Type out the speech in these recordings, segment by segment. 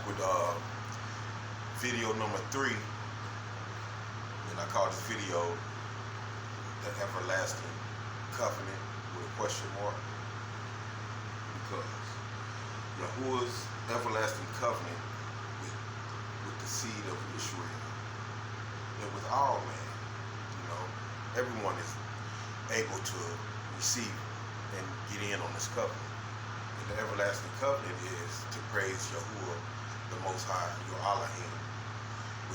with video number 3, and I call this video the Everlasting Covenant with a question mark, because YaHuWaH's everlasting covenant with the seed of Israel and with all men, everyone is able to receive and get in on this covenant. And the everlasting covenant is to praise YaHuWah, the Most High, your Elohim,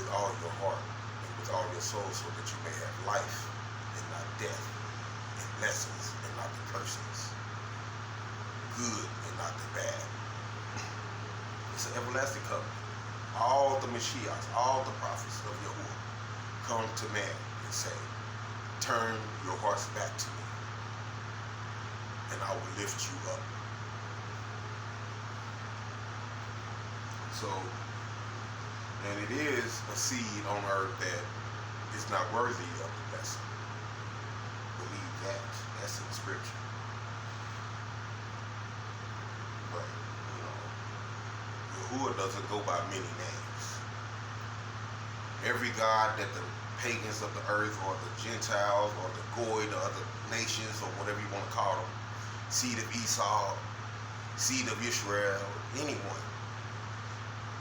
with all your heart and with all your soul, so that you may have life and not death, and blessings and not the curses, good and not the bad. It's an everlasting covenant. All the Mashiachs, all the prophets of YaHuWah come to man and say, turn your hearts back to me, and I will lift you up. So, and it is a seed on earth that is not worthy of the blessing. Believe that. That's in the scripture. But, YaHuWah doesn't go by many names. Every god that the pagans of the earth, or the Gentiles, or the Goy, the other nations, or whatever you want to call them, seed of Esau, seed of Israel, anyone,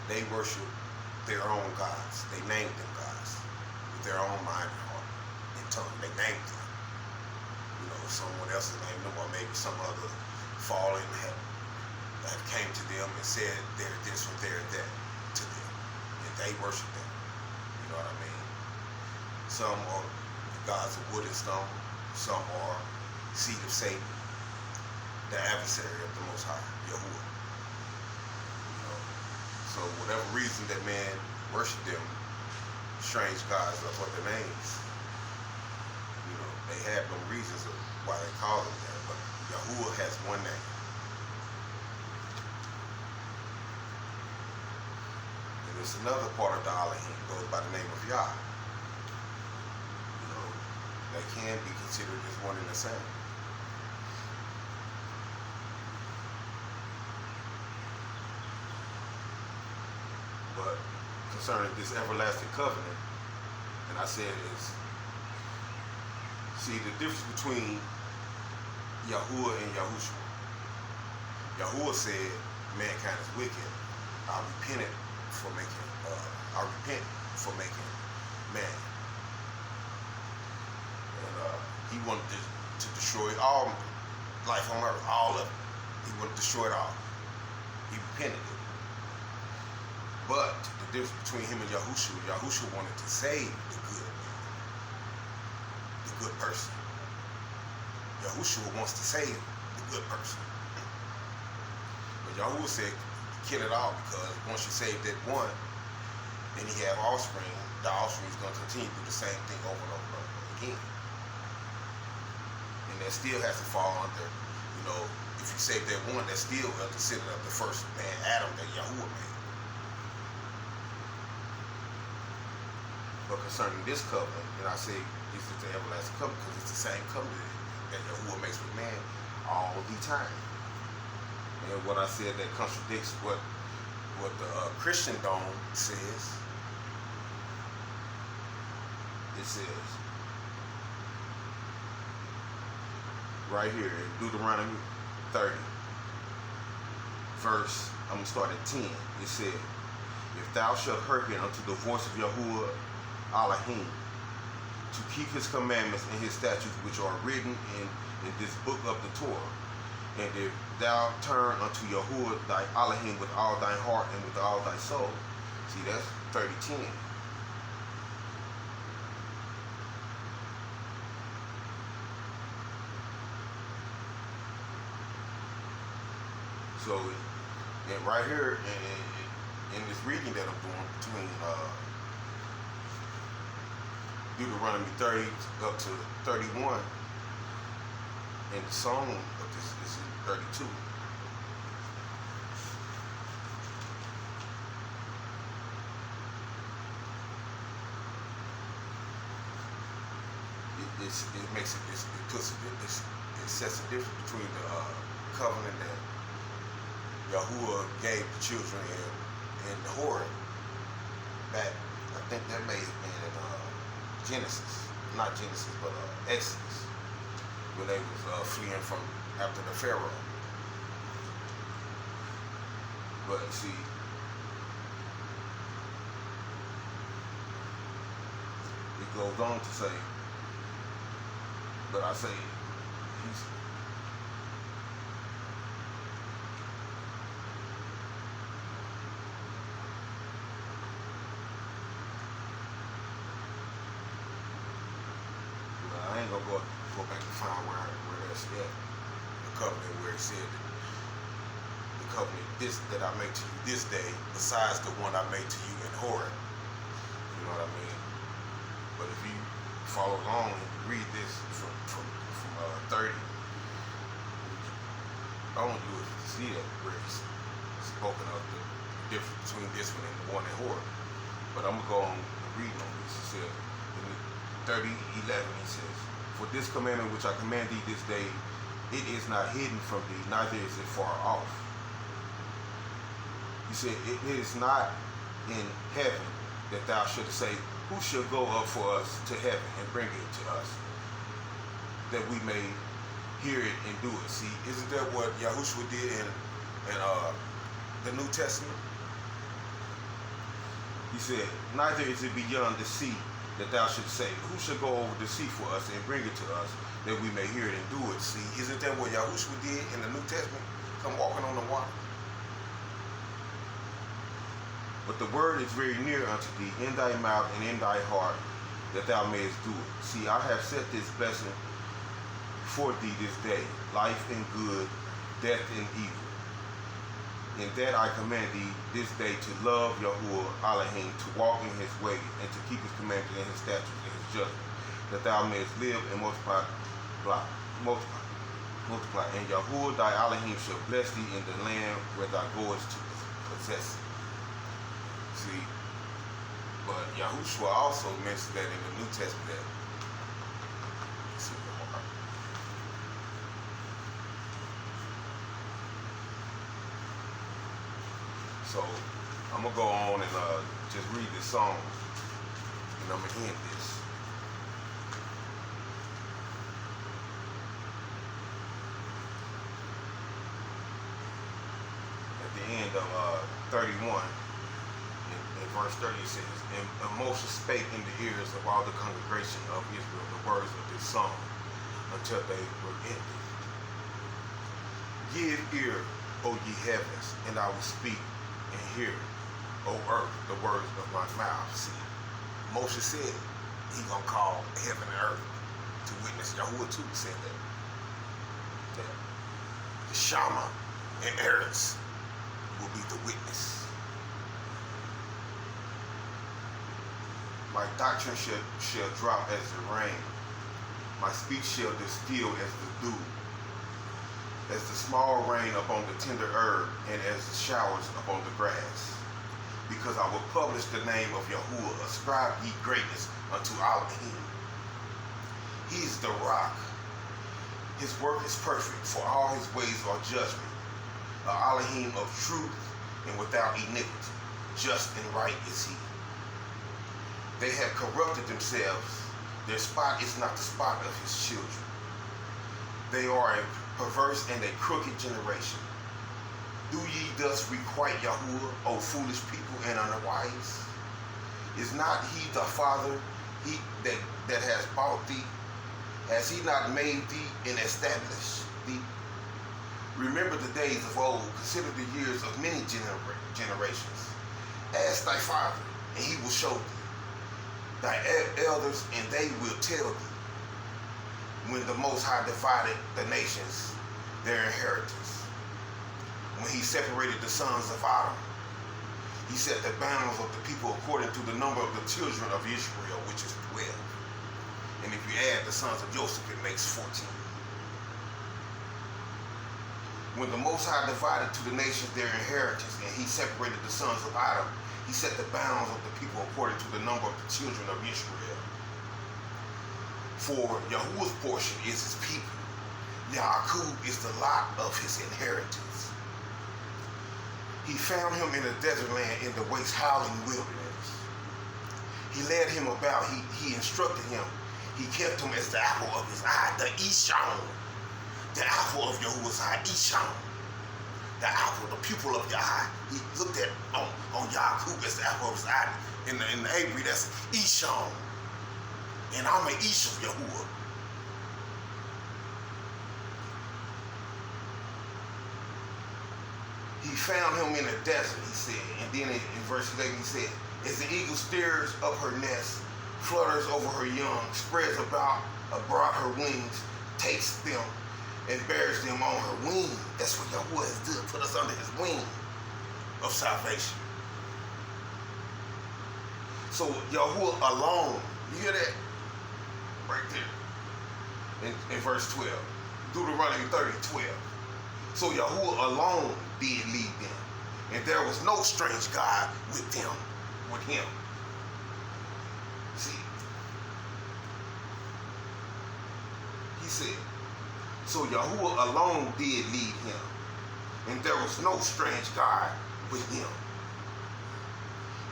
they worship their own gods. They named them gods with their own mind and heart and tongue. They named them. Someone else has named them, or maybe some other fallen have came to them and said they're this or they're that to them, and they worship them. You know what I mean? Some are the gods of wood and stone. Some are seed of Satan, the adversary of the Most High, YaHuWah. So whatever reason that man worship them, strange gods of other names, they have no reasons of why they call them that, but YaHuWah has one name. And there's another part of the Elohim goes by the name of Yah. They can be considered as one and the same. But concerning this everlasting covenant, and I said is, see the difference between YaHuWah and Yahushua. YaHuWah said, mankind is wicked. I repent for making man. And he wanted to destroy all life on earth, all of it. He wanted to destroy it all. He repented it. But the difference between him and Yahushua wanted to save the good person. Yahushua wants to save the good person. But YaHuWah said, kill it all, because once you save that one, and he have offspring, the offspring is going to continue to do the same thing over and over and over again. And that still has to fall under, if you save that one, that still considered of the first man, Adam, that YaHuWah made. But concerning this covenant, and I say this is the everlasting covenant because it's the same covenant that YaHuWah makes with man all the time. And what I said that contradicts what the Christian dome says. It says right here in Deuteronomy 30, verse, I'm going to start at 10. It said, if thou shalt hearken unto the voice of YaHuWah Elohim, to keep his commandments and his statutes which are written in this book of the Torah, and if thou turn unto YaHuWah thy Elohim with all thy heart and with all thy soul. See, that's 30:10. So, and right here in this reading that I'm doing between Deuteronomy 30 up to 31, and the song of this is in 32. It sets a difference between the covenant that YaHuWah gave the children in Horeb back, I think that may have been in Genesis, not Genesis, but Exodus, when they was fleeing from after the Pharaoh. But see, it goes on to say, but I say, he's, well, I ain't gonna go back and find where that's at. The covenant where it said that the covenant this that I make to you this day, besides the one I made to you in Horeb. You know what I mean? But if you follow along and read this from 30, I want you to see that where it's spoken of the difference between this one and the one in Horeb. But I'm gonna go on and read on this. It says in 30:11, he says, "For this commandment which I command thee this day, it is not hidden from thee, neither is it far off." He said, "It is not in heaven that thou shouldst say, who shall go up for us to heaven and bring it to us, that we may hear it and do it." See, isn't that what YaHuWaH did in the New Testament? He said, "Neither is it beyond the sea that thou shouldst say, who shall go over the sea for us and bring it to us, that we may hear it and do it." See, isn't that what YaHuWaH did in the New Testament? Come walking on the water. "But the word is very near unto thee, in thy mouth and in thy heart, that thou mayest do it. See, I have set this blessing for thee this day, life and good, death and evil. In that I command thee this day to love YaHuWah Elohim, to walk in his ways, and to keep his commandments and his statutes and his judgments, that thou mayest live and multiply. And YaHuWah thy Elohim shall bless thee in the land where thou goest to possess it." See, but YaHuWah also mentions that in the New Testament. So I'm gonna go on and just read this song, and I'm gonna end this. At the end of 31. In verse 30 it says, "And Moshe spake in the ears of all the congregation of Israel the words of this song until they were ended. Give ear, O ye heavens, and I will speak, and hear, O earth, the words of my mouth." See, Moshe said he gonna call heaven and earth to witness. YaHuWah too said that the Shama and Eretz will be the witness. "My doctrine shall drop as the rain. My speech shall distill as the dew, as the small rain upon the tender herb, and as the showers upon the grass. Because I will publish the name of YaHuWah. Ascribe ye greatness unto Elohim. He is the rock. His work is perfect, for all his ways are judgment. A Elohim of truth and without iniquity. Just and right is he. They have corrupted themselves. Their spot is not the spot of his children. They are a perverse and a crooked generation. Do ye thus requite YaHuWah, O foolish people and unwise? Is not he the Father, he that has bought thee? Has he not made thee and established thee? Remember the days of old, consider the years of many generations. Ask thy father, and he will show thee. Thy elders, and they will tell thee. When the Most High divided the nations, their inheritance. When he separated the sons of Adam, he set the bounds of the people according to the number of the children of Israel, which is 12. And if you add the sons of Joseph, it makes 14. When the Most High divided to the nations their inheritance, and he separated the sons of Adam, he set the bounds of the people according to the number of the children of Israel. For YaHuWah's portion is his people. Yaakov is the lot of his inheritance. He found him in a desert land in the waste howling wilderness. He led him about. He instructed him. He kept him as the apple of his eye, the Ishon, the apple of YaHuWaH's eye, Ishon, the apple, the pupil of your eye. He looked at on Yaakov as the apple of his eye. In the Hebrew, that's Ishon. And I'm an Ish of YaHuWah. He found him in a desert, he said. And then in verse 11 he said, as the eagle stirs up her nest, flutters over her young, spreads abroad her wings, takes them and bears them on her wing. That's what YaHuWah has done, put us under his wing of salvation. So YaHuWah alone, you hear that? Right there. In verse 12. Deuteronomy 30:12. So YaHuWah alone did lead them. And there was no strange God with them, with him. See, he said, so YaHuWah alone did lead him. And there was no strange God with him.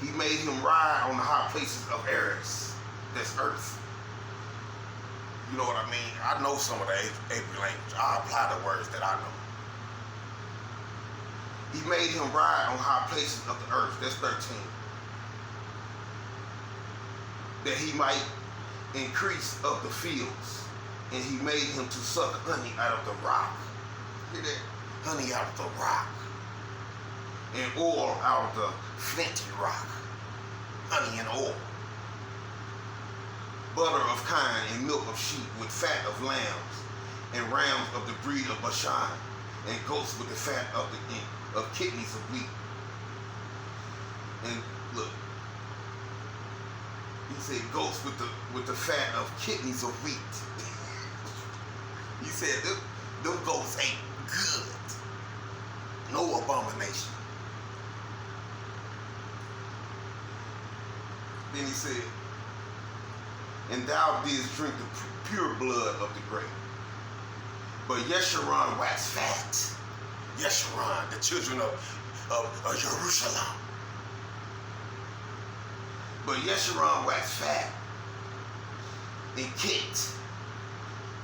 He made him ride on the high places of Eretz, that's earth. You know what I mean? I know some of the Hebrew language. I apply the words that I know. He made him ride on high places of the earth, that's 13. That he might increase of the fields. And he made him to suck honey out of the rock. Hear that? Honey out of the rock. And oil out of the flinty rock. Honey and oil. Butter of kine and milk of sheep with fat of lambs and rams of the breed of Bashan and goats with the fat of kidneys of wheat. And look, he said goats with the fat of kidneys of wheat. He said them goats ain't good. No abomination. Then he said, and thou didst drink the pure blood of the grape. But Yeshurun waxed fat. Yeshurun, the children of Jerusalem. But Yeshurun waxed fat and kicked.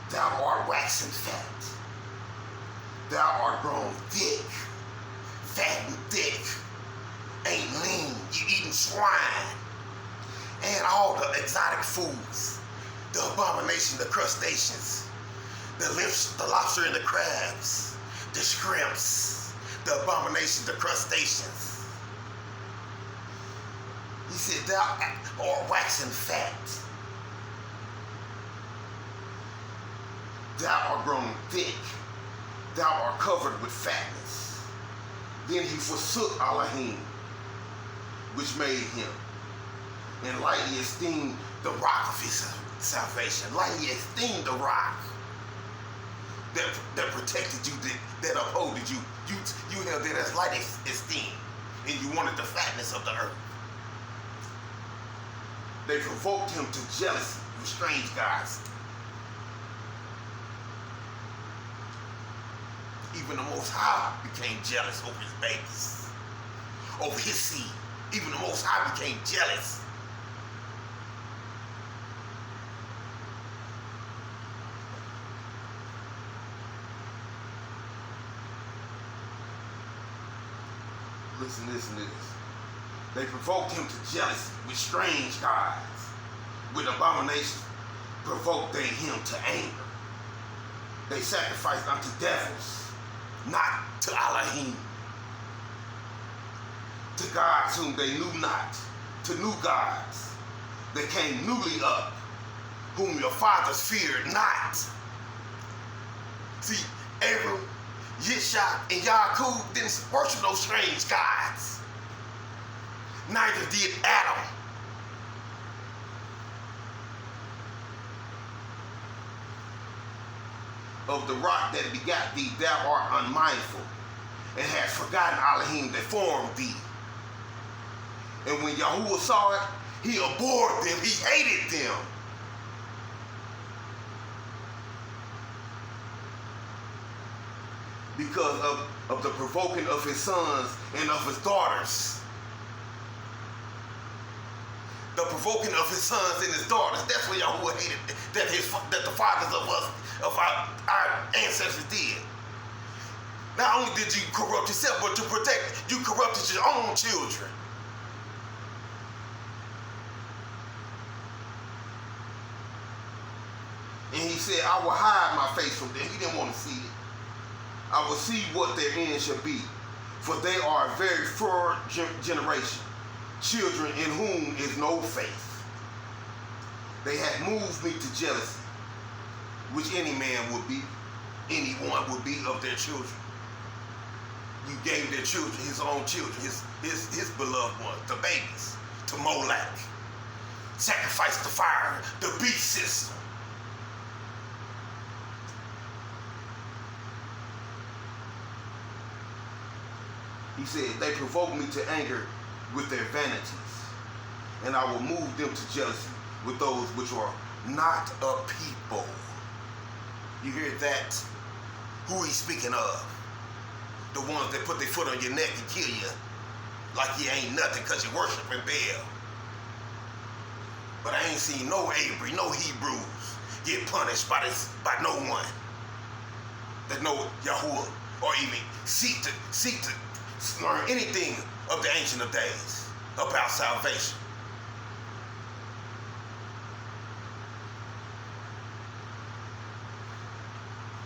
Thou art waxing fat. Thou art grown thick, fat and thick. Ain't lean, you eating swine. And all the exotic foods, the abomination, the crustaceans, the lobster and the crabs, the shrimps, the abomination, the crustaceans. He said, thou art waxing fat. Thou art grown thick. Thou art covered with fatness. Then he forsook Elohim, which made him, and lightly esteemed the rock of his salvation. Lightly esteemed the rock that protected you, that upholded you. You held that as light esteem, and you wanted the fatness of the earth. They provoked him to jealousy with strange gods. Even the Most High became jealous over his babies, over his seed. Even the Most High became jealous. Listen to this. They provoked him to jealousy with strange gods. With abomination provoked they him to anger. They sacrificed unto devils, not to Elohim. To gods whom they knew not, to new gods that came newly up, whom your fathers feared not. See, Abram, Yishak, and Yaakov didn't worship those strange gods. Neither did Adam. Of the rock that begot thee, thou art unmindful, and hast forgotten Elohim that formed thee. And when YaHuWah saw it, he abhorred them, he hated them. because of the provoking of his sons and of his daughters. The provoking of his sons and his daughters. That's what YaHuWah hated that the fathers of us, of our ancestors did. Not only did you corrupt yourself, but to protect, you corrupted your own children. And he said, I will hide my face from them. He didn't want to see it. I will see what their end shall be. For they are a very poor generation, children in whom is no faith. They have moved me to jealousy, which any man would be, anyone would be of their children. You gave their children, his own children, his beloved ones, the babies, to Molech. Sacrifice the fire, the beast system. He said, they provoke me to anger with their vanities, and I will move them to jealousy with those which are not a people. You hear that? Who he's speaking of? The ones that put their foot on your neck and kill you like you ain't nothing because you're worshiping Baal. But I ain't seen no Avery, no Hebrews get punished by no one that know YaHuWah or even seek to learn anything of the Ancient of Days about salvation.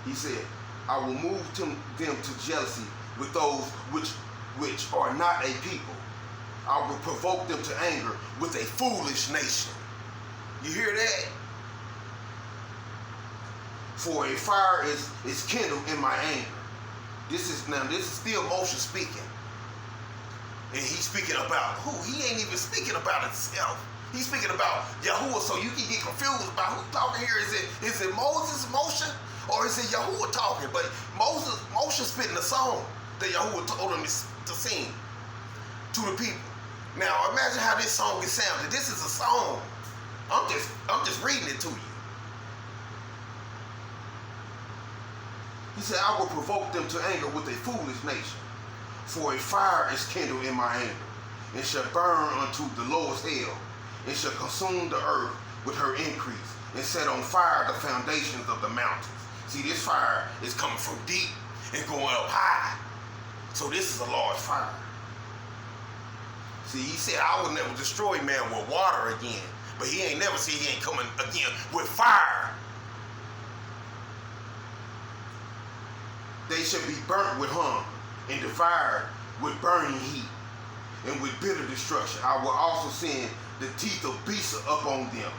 He said, I will move them to jealousy with those which are not a people. I will provoke them to anger with a foolish nation. You hear that? For a fire is kindled in my anger. This is still Moshe speaking. And he's speaking about who? He ain't even speaking about himself. He's speaking about YaHuWah, so you can get confused about who's talking here. Is it Moses, Moshe, or is it YaHuWah talking? But Moshe spitting the song that YaHuWah told him to sing to the people. Now imagine how this song is sounded. This is a song. I'm just reading it to you. He said, I will provoke them to anger with a foolish nation. For a fire is kindled in my anger, and shall burn unto the lowest hell, and shall consume the earth with her increase, and set on fire the foundations of the mountains. See, this fire is coming from deep and going up high. So this is a large fire. See, he said, I will never destroy man with water again. But he ain't never said he ain't coming again with fire. They shall be burnt with hunger, and devoured with burning heat, and with bitter destruction. I will also send the teeth of beasts upon them,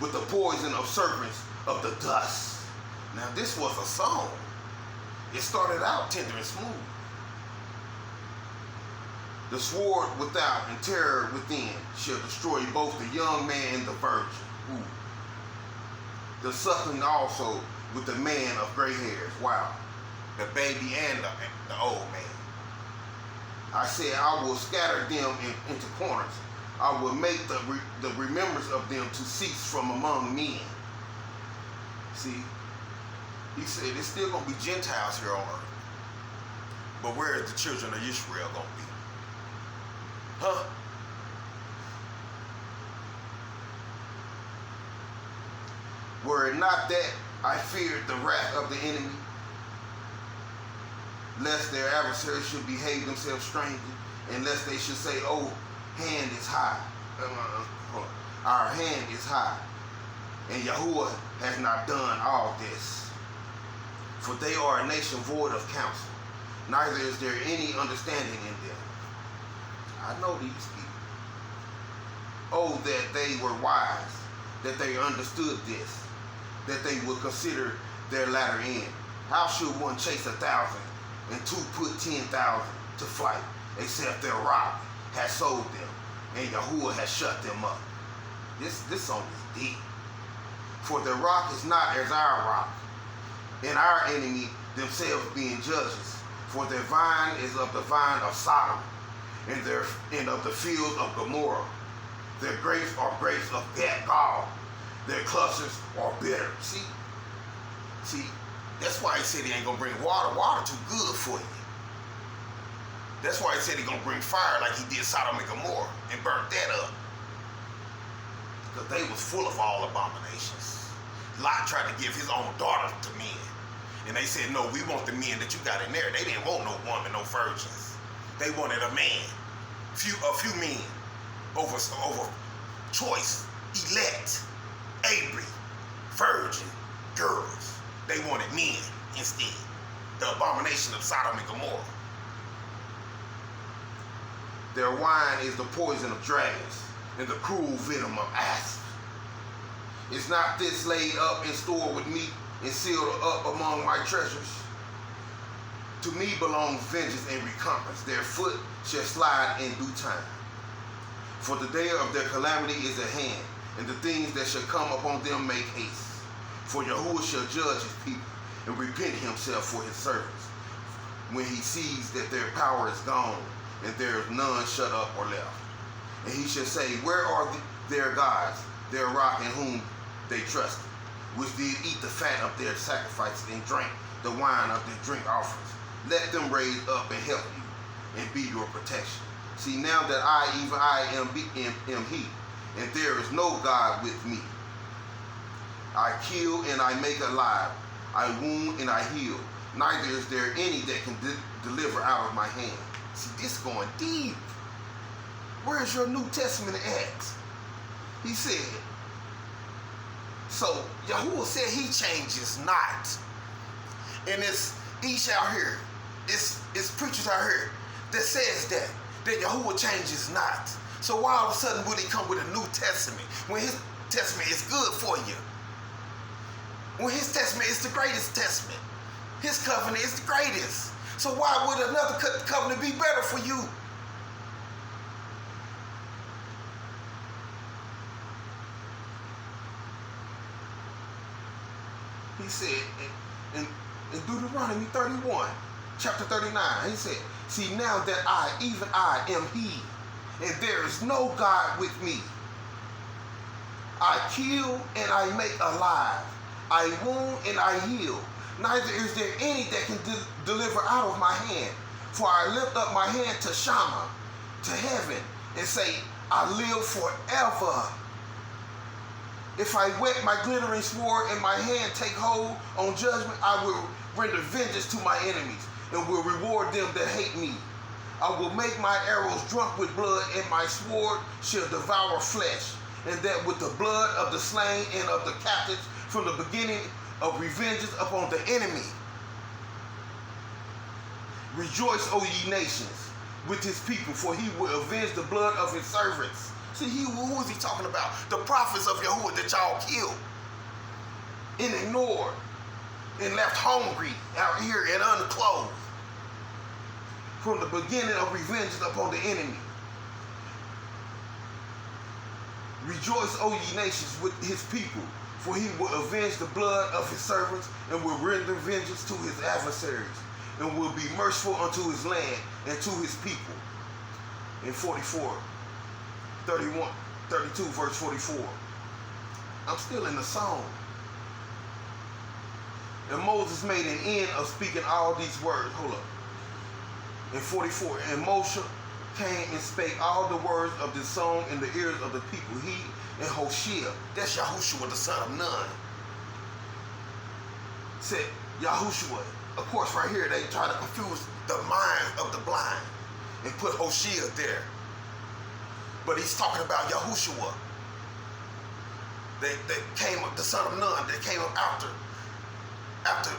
with the poison of serpents of the dust. Now this was a song. It started out tender and smooth. The sword without and terror within shall destroy both the young man and the virgin. Ooh. The suckling also with the man of gray hairs. Wow. The baby and the old man. I said, I will scatter them into corners. I will make the remembrance of them to cease from among men. See, he said, there's still going to be Gentiles here on earth. But where is the children of Israel going to be? Huh? Were it not that I feared the wrath of the enemy, lest their adversaries should behave themselves strangely, and lest they should say, oh, hand is high. Our hand is high. And YaHuWah has not done all this. For they are a nation void of counsel, neither is there any understanding in them. I know these people. Oh, that they were wise, that they understood this, that they would consider their latter end. How should one chase 1,000 and two put 10,000 to flight, except their rock has sold them, and YaHuWah has shut them up? This song is deep. For their rock is not as our rock, and our enemy themselves being judges. For their vine is of the vine of Sodom, and of the field of Gomorrah. Their grapes are grapes of Gad. Their clusters are bitter. See, That's why he said he ain't gonna bring water. Water too good for you. That's why he said he gonna bring fire like he did Sodom and Gomorrah and burnt that up. Because they was full of all abominations. Lot tried to give his own daughter to men. And they said, no, we want the men that you got in there. They didn't want no woman, no virgins. They wanted a man. A few men over choice, elect, Abri, virgin, girls. They wanted men instead. The abomination of Sodom and Gomorrah. Their wine is the poison of dragons and the cruel venom of asps. Is not this laid up and stored with me and sealed up among my treasures? To me belongs vengeance and recompense. Their foot shall slide in due time. For the day of their calamity is at hand, and the things that shall come upon them make haste. For YaHuWah shall judge his people and repent himself for his servants, when he sees that their power is gone, and there is none shut up or left. And he shall say, where are their gods, their rock in whom they trusted, which did eat the fat of their sacrifices and drank the wine of their drink offerings? Let them raise up and help you and be your protection. See, now that I, even I am he, and there is no God with me. I kill and I make alive. I wound and I heal. Neither is there any that can deliver out of my hand. See, this going deep. Where's your New Testament at? He said, so YaHuWah said he changes not. And it's each out here, it's preachers out here that says that YaHuWah changes not. So why all of a sudden would he come with a New Testament when his testament is good for you? When his testament is the greatest testament. His covenant is the greatest. So why would another covenant be better for you? He said in Deuteronomy 31, chapter 39, he said, see, now that I, even I, am he, and there is no God with me. I kill and I make alive. I wound and I heal. Neither is there any that can deliver out of my hand. For I lift up my hand to Shammah, to heaven, and say, I live forever. If I wet my glittering sword and my hand take hold on judgment, I will render vengeance to my enemies and will reward them that hate me. I will make my arrows drunk with blood, and my sword shall devour flesh, and that with the blood of the slain and of the captives from the beginning of revenges upon the enemy. Rejoice, O ye nations, with his people, for he will avenge the blood of his servants. See, who is he talking about? The prophets of YaHuWah that y'all killed and ignored and left hungry out here and unclothed. From the beginning of revenges upon the enemy. Rejoice, O ye nations, with his people, for he will avenge the blood of his servants and will render vengeance to his adversaries, and will be merciful unto his land and to his people. In 32 verse 44. I'm still in the song. And Moses made an end of speaking all these words. Hold up. In 44, and Moshe came and spake all the words of this song in the ears of the people. He and Hoshea, that's YaHuWah the son of Nun, said, YaHuWah. Of course, right here, they try to confuse the mind of the blind and put Hoshea there. But he's talking about YaHuWah. They came up, the son of Nun, that came up after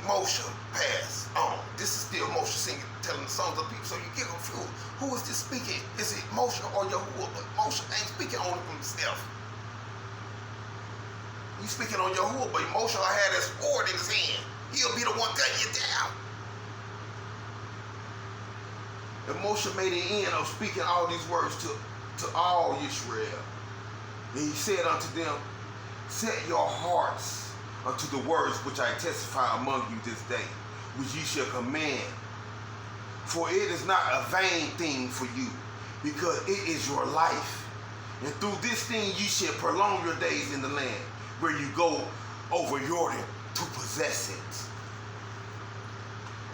Moshe passed on. This is still Moshe singing, telling the songs of people, so you get confused. Who is this speaking? Is it Moshe or YaHuWah? But Moshe ain't speaking on himself. He's speaking on YaHuWah, but Moshe had his sword in his hand. He'll be the one cutting you down. And Moshe made an end of speaking all these words to all Israel. And he said unto them, set your hearts unto the words which I testify among you this day, which ye shall command. For it is not a vain thing for you, because it is your life. And through this thing ye shall prolong your days in the land, where you go over Jordan to possess it.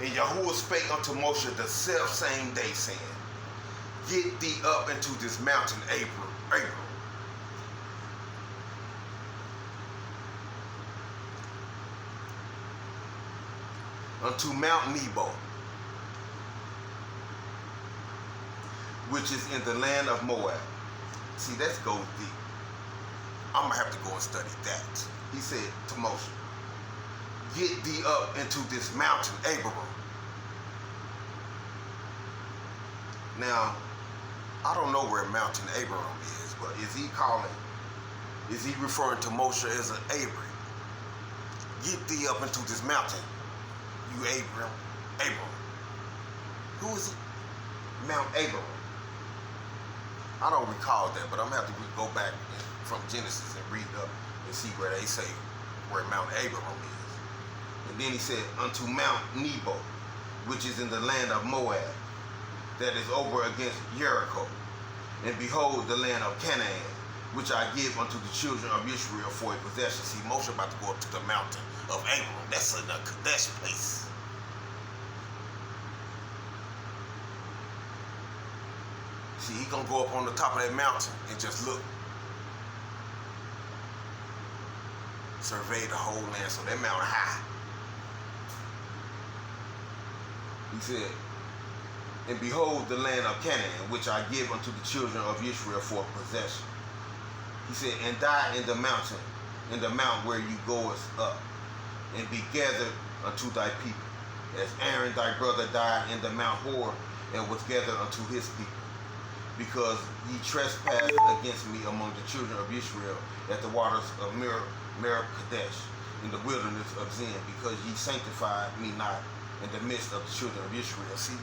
And YaHuWah spake unto Moshe the self same day, saying, Get thee up into this mountain, Abram, unto Mount Nebo, which is in the land of Moab. See, that goes deep. I'm going to have to go and study that. He said to Moshe, Get thee up into this mountain, Abram. Now, I don't know where Mountain Abram is, but is he referring to Moshe as an Abram? Get thee up into this mountain, you Abram. Who is it? Mount Abram. I don't recall that, but I'm going to have to go back from Genesis and read up and see where they say where Mount Abram is. And then he said, unto Mount Nebo, which is in the land of Moab, that is over against Jericho. And behold, the land of Canaan, which I give unto the children of Israel for a possession. See, Moshe about to go up to the mountain of Abram. That's a Kadesh place. See, he gonna go up on the top of that mountain and just look. Survey the whole land, so that mountain high. He said, and behold the land of Canaan, which I give unto the children of Israel for possession. He said, and die in the mountain, in the mount where you goest up, and be gathered unto thy people, as Aaron thy brother died in the Mount Hor, and was gathered unto his people. Because ye trespassed against me among the children of Israel at the waters of Meribah Kadesh, in the wilderness of Zin, because ye sanctified me not in the midst of the children of Israel. See,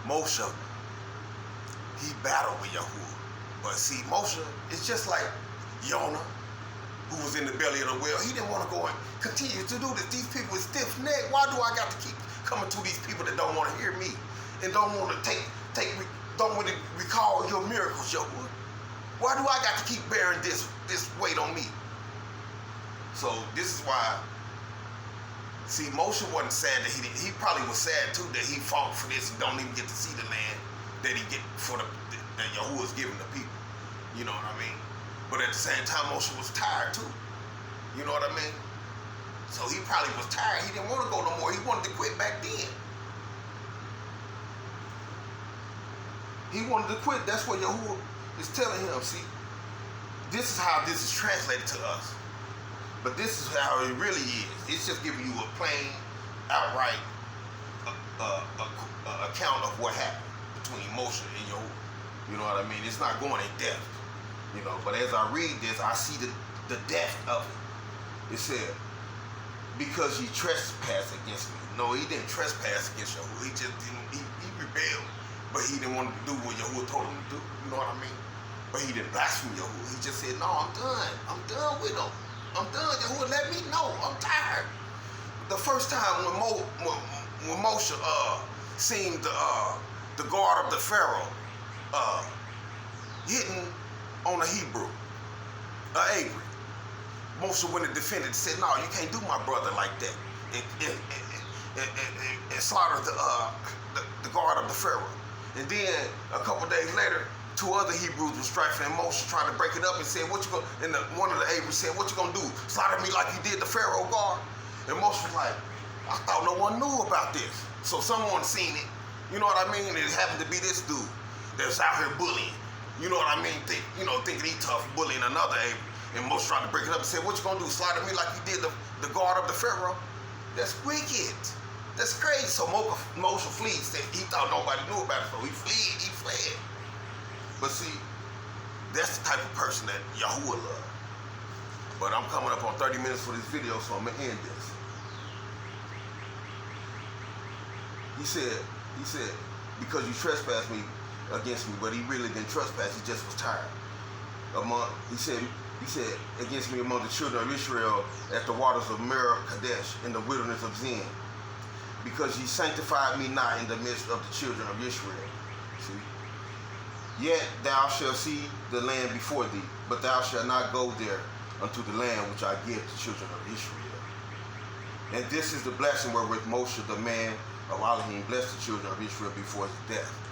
Moshe, he battled with YaHuWah. But see, Moshe is just like Jonah, who was in the belly of the whale. He didn't want to go and continue to do this. These people is stiff-necked. Why do I got to keep coming to these people that don't want to hear me and don't want to don't want to recall your miracles, YaHuWah? Why do I got to keep bearing this weight on me? So this is why. See, Moshe wasn't sad that he probably was sad too that he fought for this and don't even get to see the land that he get for that YaHuWah's giving the people. You know what I mean? But at the same time, Moshe was tired too. You know what I mean? So he probably was tired. He didn't want to go no more. He wanted to quit back then. He wanted to quit. That's what YaHuWah is telling him. See, this is how this is translated to us. But this is how it really is. It's just giving you a plain, outright account of what happened between Moshe and YaHuWah. You know what I mean? It's not going in depth. You know, but as I read this, I see the depth of it. It said, because ye trespassed against me. No, he didn't trespass against YaHuWah. He just didn't, he rebelled. But he didn't want to do what YaHuWah told him to do. You know what I mean? But he didn't blaspheme YaHuWah. He just said, no, I'm done. I'm done with him. I'm done. YaHuWah, let me know. I'm tired. The first time when Moshe seen the guard of the Pharaoh hitting on a Hebrew, Avery, Moshe went and defended and said, no, you can't do my brother like that. And slaughtered the guard of the Pharaoh. And then a couple days later, two other Hebrews were striking, and Moshe tried to break it up and said, "What you gonna?" And one of the Abrams said, "What you gonna do? Slaughter me like you did the Pharaoh guard?" And Moshe was like, "I thought no one knew about this." So someone seen it. You know what I mean? It happened to be this dude that's out here bullying. You know what I mean? Thinking he tough, bullying another Abram. And Moshe tried to break it up and said, "What you gonna do? Slaughter me like you did the guard of the Pharaoh?" That's wicked. That's crazy. So Moshe flees. He thought nobody knew about it, so he fled. But see, that's the type of person that YaHuWah loves. But I'm coming up on 30 minutes for this video, so I'm going to end this. He said, because you trespassed me against me, but he really didn't trespass, he just was tired. He said, against me among the children of Israel at the waters of Meribah Kadesh in the wilderness of Zin, because ye sanctified me not in the midst of the children of Israel. See? Yet thou shalt see the land before thee, but thou shalt not go there unto the land which I give the children of Israel. And this is the blessing wherewith Moshe, the man of Elohim, blessed the children of Israel before his death.